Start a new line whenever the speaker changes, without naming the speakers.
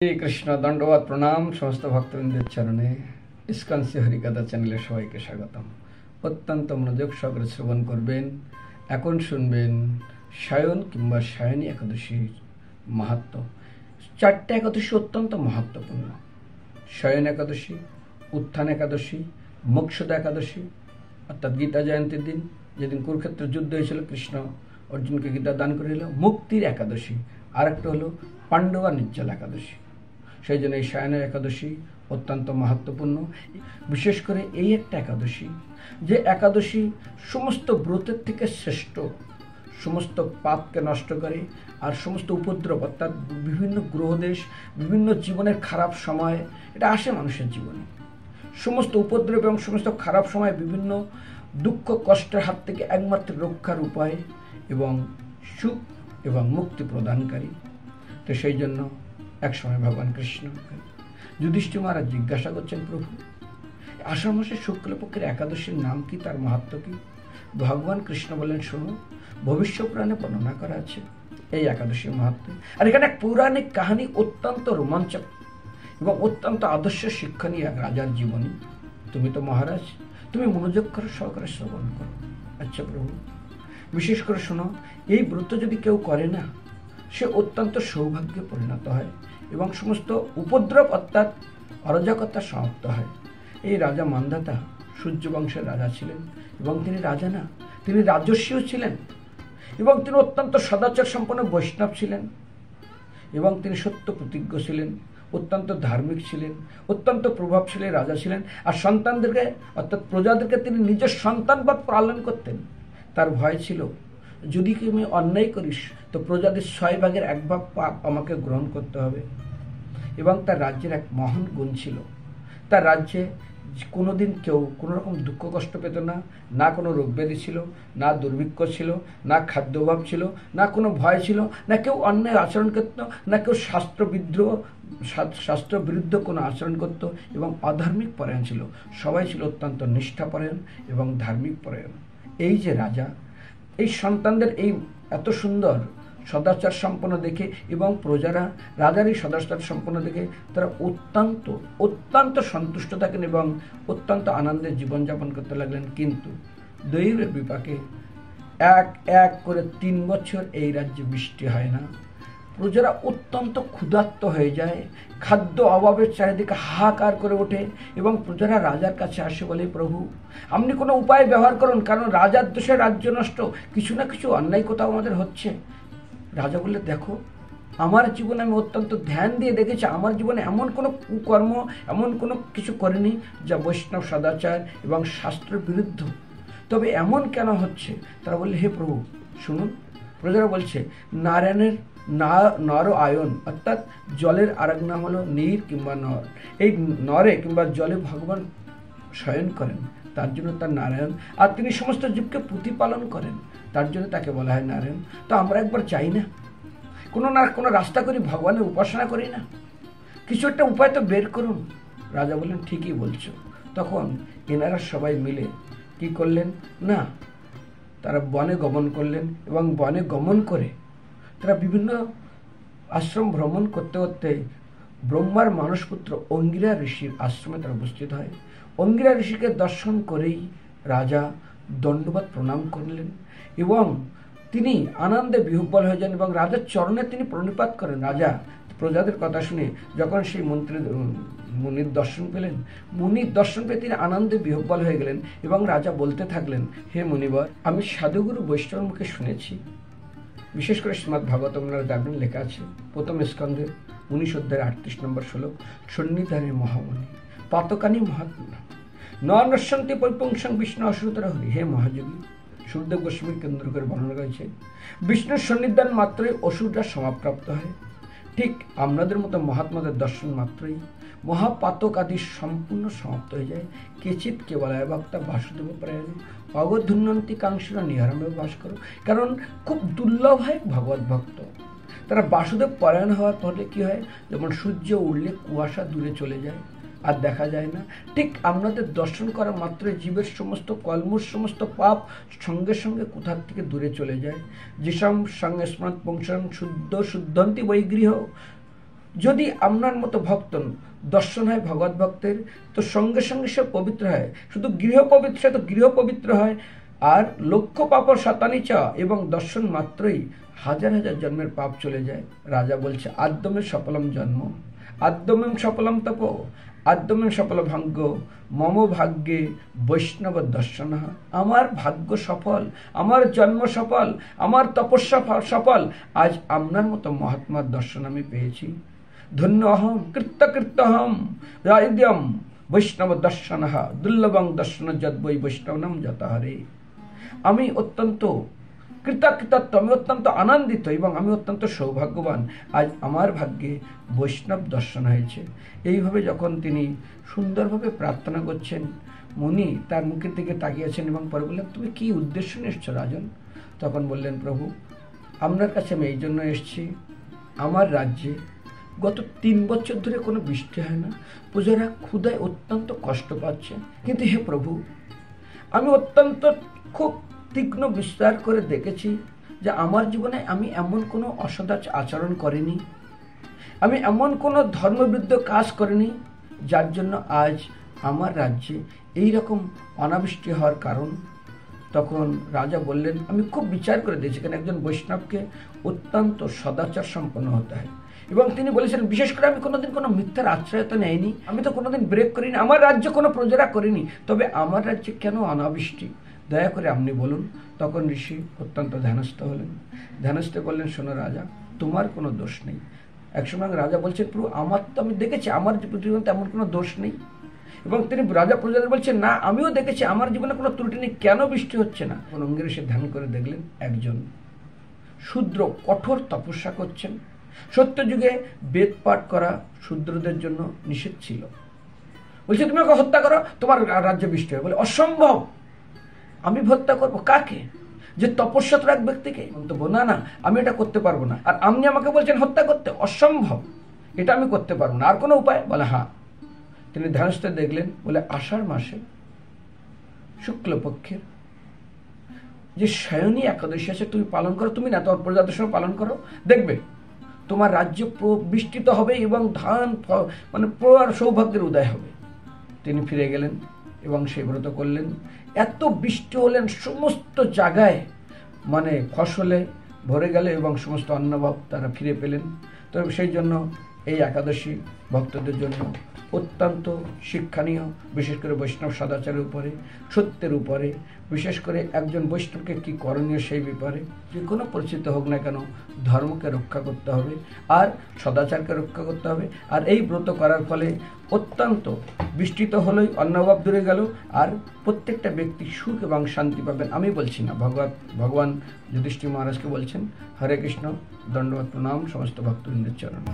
श्री कृष्ण दंडवत प्रणाम समस्त भक्तबृंदेर चरणे इस्कन श्री हरिकथा चैनेले सबाइके स्वागतम। अत्यंत मनोयोग सहकारे श्रवण करबेन। এখন শুনবেন সায়ন কিংবা সায়নী একাদশীর মাহাত্ম্য। চারটে একাদশী অত্যন্ত महत्वपूर्ण। সায়ন একাদশী, उत्थान एकादशी, मोक्षदा एकादशी अर्थात गीता जयंतीर दिन जेदिन कुरुक्षेत्र युद्ध हয়েছিল कृष्ण अर्जुन के गीता दान करे दिल। मुक्तिर एकादशी और एक हलो पांडवा निर्जल एकादशी। সেই জন্য এই সায়নের একাদশী অত্যন্ত महत्वपूर्ण। विशेष করে এই একটা একাদশী যে একাদশী সমস্ত ব্রতের থেকে শ্রেষ্ঠ, সমস্ত পাপকে নষ্ট করে আর সমস্ত উপদ্রব অর্থাৎ বিভিন্ন গ্রহদেশ, বিভিন্ন জীবনের খারাপ সময় এটা আসে মানুষের জীবনে। সমস্ত উপদ্রব এবং সমস্ত খারাপ সময় বিভিন্ন দুঃখ কষ্টের হাত থেকে একমাত্র রক্ষার উপায় এবং সুখ এবং মুক্তি প্রদানকারী। তো সেই জন্য এক সময় ভগবান কৃষ্ণ যুধিষ্ঠির মহারাজ জিজ্ঞাসা করছেন, প্রভু আষাঢ় মাসের শুক্লপক্ষের একাদশীর নাম কি, তার মাহাত্ম্য কি? ভগবান কৃষ্ণ বললেন, শোনো, ভবিষ্য পুরাণে বর্ণনা করা আছে এই একাদশীর মাহাত্ম্য। আর এখানে এক পৌরাণিক কাহিনী অত্যন্ত রোমাঞ্চক এবং অত্যন্ত আদর্শ শিক্ষণীয় এক রাজার জীবনী। তুমি তো মহারাজ, তুমি মনোযোগ করে সহকারে শ্রবণ করো। আচ্ছা প্রভু, বিশেষ করে শোনো, এই ব্রত যদি কেউ করে না সে অত্যন্ত সৌভাগ্যে পরিণত হয় এবং সমস্ত উপদ্রব অর্থাৎ অরাজকতা সমাপ্ত হয়। এই রাজা মান্ধাতা সূর্য বংশের রাজা ছিলেন এবং তিনি রাজা না, তিনি রাজস্বীও ছিলেন এবং তিনি অত্যন্ত সদাচার সম্পন্ন বৈষ্ণব ছিলেন এবং তিনি সত্য প্রতিজ্ঞ ছিলেন, অত্যন্ত ধার্মিক ছিলেন, অত্যন্ত প্রভাবশালী রাজা ছিলেন। আর সন্তানদেরকে অর্থাৎ প্রজাদেরকে তিনি নিজের সন্তানবৎ পালন করতেন। তার ভয় ছিল, যদি আমি অন্যায় করিস তো প্রজাদের 6 ভাগের 1 ভাগ পাপ আমাকে গ্রহণ করতে হবে। এবং তার রাজ্যের এক মহান গুণ ছিল, তার রাজ্যে কোনোদিন কেউ কোনো রকম দুঃখ কষ্ট পেত না, না কোনো রোগ ব্যাধি ছিল, না দুর্ভিক্ষ ছিল, না খাদ্য অভাব ছিল, না কোনো ভয় ছিল, না কেউ অন্যায় আচরণ করত, না কেউ শাস্ত্র বিরুদ্ধ কোনো আচরণ করত এবং অধার্মিক পরায়ণ ছিল। সবাই ছিল অত্যন্ত নিষ্ঠাপরায়ণ এবং ধার্মিক পরায়ণ। এই যে রাজা, এই সন্তানদের এই এত সুন্দর সদাচার সম্পন্ন দেখে এবং প্রজারা রাজার এই সদাচার সম্পন্ন দেখে তারা অত্যন্ত অত্যন্ত সন্তুষ্ট থাকেন এবং অত্যন্ত আনন্দের জীবনযাপন করতে লাগলেন। কিন্তু দৈবের বিপাকে এক এক করে 3 বছর এই রাজ্যে বৃষ্টি হয় না। প্রজারা অত্যন্ত ক্ষুধার্ত হয়ে যায়, খাদ্য অভাবের চারিদিকে হাহাকার করে ওঠে এবং প্রজারা রাজার কাছে আসে, বলে, প্রভু আপনি কোনো উপায় ব্যবহার করুন, কারণ রাজার দোষে রাজ্য নষ্ট, কিছু না কিছু অন্যায় কোথাও আমাদের হচ্ছে। রাজা বললে, দেখো আমার জীবনে আমি অত্যন্ত ধ্যান দিয়ে দেখেছি, আমার জীবনে এমন কোনো কুকর্ম, এমন কোনো কিছু করেনি যা বৈষ্ণব সদাচার এবং শাস্ত্রের বিরুদ্ধ। তবে এমন কেন হচ্ছে? তারা বললে, হে প্রভু শুনুন। প্রজারা বলছে, নারায়ণের নর আয়ন অর্থাৎ জলের আরেক নাম হলো নীর কিংবা নর। এই নরে কিংবা জলে ভগবান শয়ন করেন, তার জন্য তার নারায়ণ। আর তিনি সমস্ত জীবকে প্রতিপালন করেন, তার জন্য তাকে বলা হয় নারায়ণ। তো আমরা একবার চাই না কোনো রাস্তা করি, ভগবানের উপাসনা করি না, কিছু একটা উপায় তো বের করুন। রাজা বললেন, ঠিকই বলছো। তখন এনারা সবাই মিলে কি করলেন না, তারা বনে গমন করলেন এবং বনে গমন করে তারা বিভিন্ন আশ্রম ভ্রমণ করতে করতে ব্রহ্মার মানসপুত্র অঙ্গিরা ঋষির আশ্রমে তারা উপস্থিত হয়। অঙ্গিরা ঋষিকে দর্শন করেই রাজা দণ্ডবত প্রণাম করলেন এবং তিনি আনন্দে বিহ্বল হয়ে যান এবং রাজার চরণে তিনি প্রণিপাত করেন। রাজা প্রজাদের কথা শুনে যখন সেই মুনির দর্শন পেলেন, মুনির দর্শন পেয়ে তিনি আনন্দে বিহ্বল হয়ে গেলেন এবং রাজা বলতে থাকলেন, হে মুনিবর, আমি সাধুগুরু বৈষ্ণব মুখে শুনেছি, বিশেষ করে শ্রীমদ্ ভাগবতম দেখবেন লেখা আছে 1ম স্কন্ধে 19 অধ্যায়ের 38 নম্বর শ্লোক, সন্নিধানে মহামণি পাতকানি মহাত্মা নশ্যন্তি পরিপুংসং বিষ্ণু অসুতর হরি। হে মহাযোগী, সুখদেব গোস্বামীর কেন্দ্র করে বর্ণনা করেছে, বিষ্ণুর সন্নিধান মাত্রই অসুররা সমাপ্রাপ্ত হয়। ঠিক আপনাদের মতো মহাত্মাদের দর্শন মাত্রই মহাপাতক আদি সম্পূর্ণ সমাপ্ত হয়ে যায়। কেচিৎ কেবলায় ভক্তা বাসুদেব প্রায়ণ অবধুন্নন্তি কাংসুরা নিহারমে বাস করো। কারণ খুব দুর্লভ হয় ভগবত ভক্ত, তারা বাসুদেব পরায়ণ হওয়ার ফলে কি হয়, যেমন সূর্য উঠলে কুয়াশা দূরে চলে যায় আর দেখা যায় না, ঠিক আপনাদের দর্শন করা মাত্রই জীবের সমস্ত কলমুর সমস্ত পাপ সঙ্গে সঙ্গে কোথার থেকে দূরে চলে যায়। যেসব সঙ্গে স্মরণ পংশন শুদ্ধ শুদ্ধন্তি বৈগৃহ যদি আপনার মতো ভক্ত দর্শন হয় ভগবত ভক্তের, তো সঙ্গে সঙ্গে সে পবিত্র হয়। শুধু গৃহ পবিত্র, সে তো গৃহ পবিত্র হয়। আর লক্ষ পাপ শতানি চ, এবং দর্শন মাত্রই হাজার হাজার জন্মের পাপ চলে যায়। রাজা বলছে আদ্যমে সফলম জন্ম, আদ্যমেম সফলম তপ, আদ্যমেম সফল ভাগ্য, মম ভাগ্যে বৈষ্ণব দর্শন। আমার ভাগ্য সফল, আমার জন্ম সফল, আমার তপস্যা সফল। আজ আপনার মতো মহাত্মার দর্শন আমি পেয়েছি। ধন্য অহম কৃত্যকৃত্যহম রাইদ্যম বৈষ্ণব দর্শন দুর্লভং দর্শন যদ্বৈ বৈষ্ণবনম যতহরে। আমি অত্যন্ত কৃতজ্ঞতার্থ, আমি অত্যন্ত আনন্দিত এবং আমি অত্যন্ত সৌভাগ্যবান, আজ আমার ভাগ্যে বৈষ্ণব দর্শন হয়েছে। এইভাবে যখন তিনি সুন্দরভাবে প্রার্থনা করছেন, মুনি তার মুখের দিকে তাকিয়েছেন এবং পরে বললেন, তুমি কি উদ্দেশ্য নিয়ে এসছো রাজন? তখন বললেন, প্রভু আপনার কাছে আমি এই জন্য এসেছি, আমার রাজ্যে গত 3 বছর ধরে কোনো বৃষ্টি হয় না, প্রজারা ক্ষুধায় অত্যন্ত কষ্ট পাচ্ছে। কিন্তু হে প্রভু, আমি অত্যন্ত খুব তীক্ষ্ণ বিচার করে দেখেছি যে আমার জীবনে আমি এমন কোনো অসদাচ আচরণ করিনি, আমি এমন কোনো ধর্মবিরুদ্ধ কাজ করিনি যার জন্য আজ আমার রাজ্যে এই রকম অনাবৃষ্টি হওয়ার কারণ। তখন রাজা বললেন, আমি খুব বিচার করে দিয়েছি, কেন একজন বৈষ্ণবকে অত্যন্ত সদাচার সম্পন্ন হতে হয়। এবং তিনি বলেছেন, বিশেষ করে আমি কোনোদিন কোনো মিথ্যার আশ্রয়তা নেইনি, আমি তো কোনোদিন ব্রেক করিনি, আমার রাজ্যে কোনো প্রজারা করিনি, তবে আমার রাজ্যে কেন অনাবৃষ্টি, দয়া করে আপনি বলুন। তখন ঋষি অত্যন্ত ধ্যানস্থ হলেন, ধ্যানস্থ করলেন, শোনো রাজা, তোমার কোনো দোষ নেই। একসময় রাজা বলছেন, প্রভু আমার তো আমি দেখেছি আমার জীবনে তেমন কোনো দোষ নেই। এবং তিনি রাজা প্রজাদের বলছেন, না আমিও দেখেছি আমার জীবনে কোনো ত্রুটি নেই, কেন বৃষ্টি হচ্ছে না? অঙ্গের এসে ধ্যান করে দেখলেন একজন শূদ্র কঠোর তপস্যা করছেন। সত্যযুগে বেদ পাঠ করা শূদ্রদের জন্য নিষেধ ছিল। বলছে, তুমি ওকে হত্যা করো, তোমার রাজ্যে বৃষ্টি হবে। বলে, অসম্ভব, আমি হত্যা করবো কাকে? যে তপস্যাত এক ব্যক্তিকে? মন্তব্য, না না, আমি এটা করতে পারবো না। আর আপনি আমাকে বলছেন হত্যা করতে? অসম্ভব, এটা আমি করতে পারবো না। আর কোনো উপায়? বলে, হ্যাঁ। তিনি ধ্যানস্থ দেখলেন, বলে, আষাঢ় মাসে শুক্লপক্ষের যে সায়নী একাদশী আছে তুমি পালন করো, তুমি না তোমার প্রজাদের সঙ্গে পালন করো, দেখবে তোমার রাজ্য বৃষ্টিত হবে এবং ধান মানে প্রয়ার সৌভাগ্যের উদয় হবে। তিনি ফিরে গেলেন এবং সেই ব্রত করলেন। এত বৃষ্টি হলেন, সমস্ত জায়গায় মানে ফসলে ভরে গেল এবং সমস্ত অন্নভাব তারা ফিরে পেলেন। তবে সেই জন্য এই একাদশী ভক্তদের জন্য অত্যন্ত শিক্ষণীয়, বিশেষ করে বৈষ্ণব সদাচারের উপরে, সত্যের উপরে, বিশেষ করে একজন বৈষ্ণবকে কি করণীয় সেই ব্যাপারে। যে কোনো পরিস্থিতি হোক না কেন ধর্মকে রক্ষা করতে হবে আর সদাচারকে রক্ষা করতে হবে। আর এই ব্রত করার ফলে অত্যন্ত বৃষ্টিত হলেই অন্নভাব দূরে গেল আর প্রত্যেকটা ব্যক্তি সুখ এবং শান্তি পাবেন। আমি বলছি না, ভগবান যুধিষ্ঠির মহারাজকে বলছেন। হরে কৃষ্ণ, দণ্ডবত প্রণাম সমস্ত ভক্তবৃন্দের চরণে।